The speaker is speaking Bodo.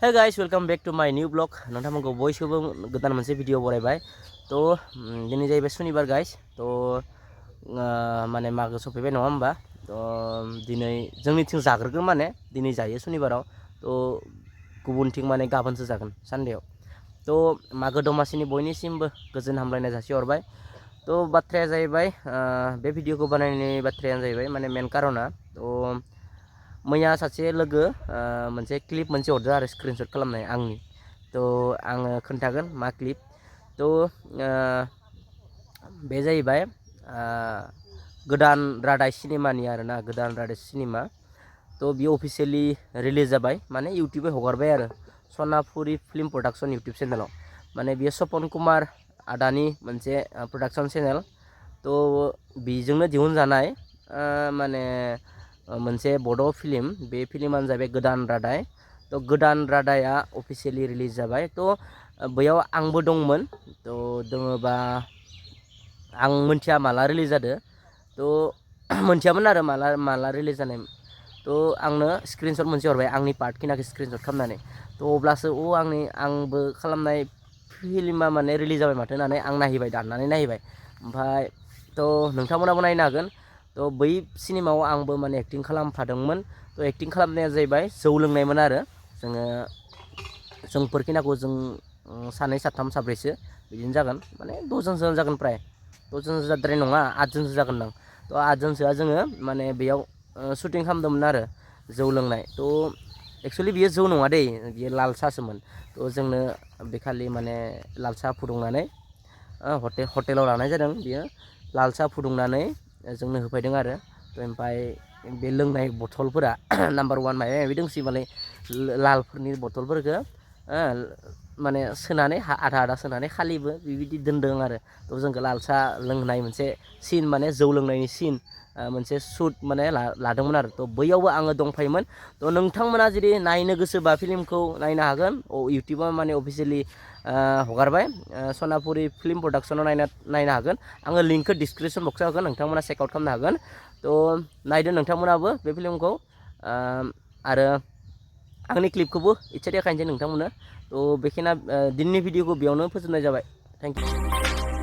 Hey guys, welcome back to my new vlog. नोंथांमोनखौ बयखौबो गोदान मोनसे भिडिअ बरायबाय तो दिनै जाहैबाय सुनिबार गाइस तो माने मागो सफैबाय नङा होमबा तो दिनै जोंनिथिं जाग्रोगोन माने दिनै जायो सुनिबाराव तो गुबुनथिं माने गाबोनसो जागोन सानदेयाव तो मागो दमासिनि बयनिसिमबो गोजोन हामलायनाय जासिहरबाय तो बाथ्राया जाहैबाय बे भिडिअखौ बानायनायनि बाथ्रायानो जाहैबाय माने मेन कारना तो मैया सासे लोगो मोनसे क्लिप मोनसे हरदो आरो स्क्रिनशट खालामनाय आंनि तो आङो खोन्थागोन मा क्लिप तो बे जाहैबाय गोदान रादाय सिनेमानि आरोना गोदान रादाय सिनेमा तो बियो अफिसियेलि रिलिज जाबाय माने इउटुबाव हगारबाय आरो सनापुरी फिल्म प्रडाक्शन इउटुब चेनेलाव माने बियो सपन कुमार आदानि मोनसे प्रडाक्शन चेनेल तो बेजोंनो दिहुनजानाय माने मोनसे बड' फिल्म बे फिल्मानो जाबाय गोदान रादाय तो गोदान रादाया अफिसियेलि रिलिज जाबाय तो बैयाव आंबो दंमोन तो दङबा आं मोनथिया माला रिलिज जादों तो मोनथियामोन आरो माला रिलिज जानाय तो आंनो स्क्रिनशट मोनसे हरबाय आंनि पार्ट खिनाखौ स्क्रिनशट खालामनानै तो अब्लासो आंबो खालामनाय फिल्मा माने रिलिज जाबाय माथो होननानै आं नायहैबाय दाननानै नायहैबाय ओमफ्राय तो नोंथांमोनाबो नायनो हागोन तो बै सिनेमायाव आंबो माने एक्टिं खालामफादोंमोन तो एक्टिं खालामनाया जाहैबाय जौ लोंनायमोन आरो जोंफोरखिनाखौ जों सानै साथाम साब्रैसो बिदिनो जागोन माने द'जनसो जागोन प्राय द'जनसो जाद्राय नङा 8जनसो जागोन दां तो 8जनसोआ जोङो माने बेयाव शुटिं खालामदोंमोन आरो जौ लोंनाय तो एक्सुवेलि बियो जौ नङा दै बियो लाल साहसोमोन तो जोंनो बेखालि माने लाल साहा फुदुंनानै हटेलाव लानाय जादों बियो लाल साहा फुदुंनानै जोंनो होफैदों आरो तो ओमफ्राय बे लोंनाय बथलफोरा नाम्बार 1 माबा माबि दंसै मालाय लालफोरनि बथलफोरखौ माने सोनानै आधा सोनानै खालिबो बिबायदि दोनदों आरो तो जोंखौ लाल साहा लोंनाय मोनसे सिन माने जौ लोंनायनि सिन मोनसे शुट माने लादोंमोन आरो तो बैयावबो आङो दंफायोमोन तो नोंथांमोना जुदि नायनो गोसोबा फिल्मखौ नायनो हागोन इउटुबाव माने अफिसियेलि हगारबाय सनापुरी फिल्म प्रडाक्शनाव नायनो हागोन आङो लिंकखौ डिसक्रिपसन बक्सआव होगोन नोंथांमोना चेकआउट खालामनो हागोन तो नायदो नोंथांमोनाबो बे फिल्मखौ आरो आंनि क्लिपखौबो इसे देखायनोसै नोंथांमोननो तो बेखिना दिनैनि भिडिअखौ बेयावनो फोजोबनाय जाबाय थेंक इउ।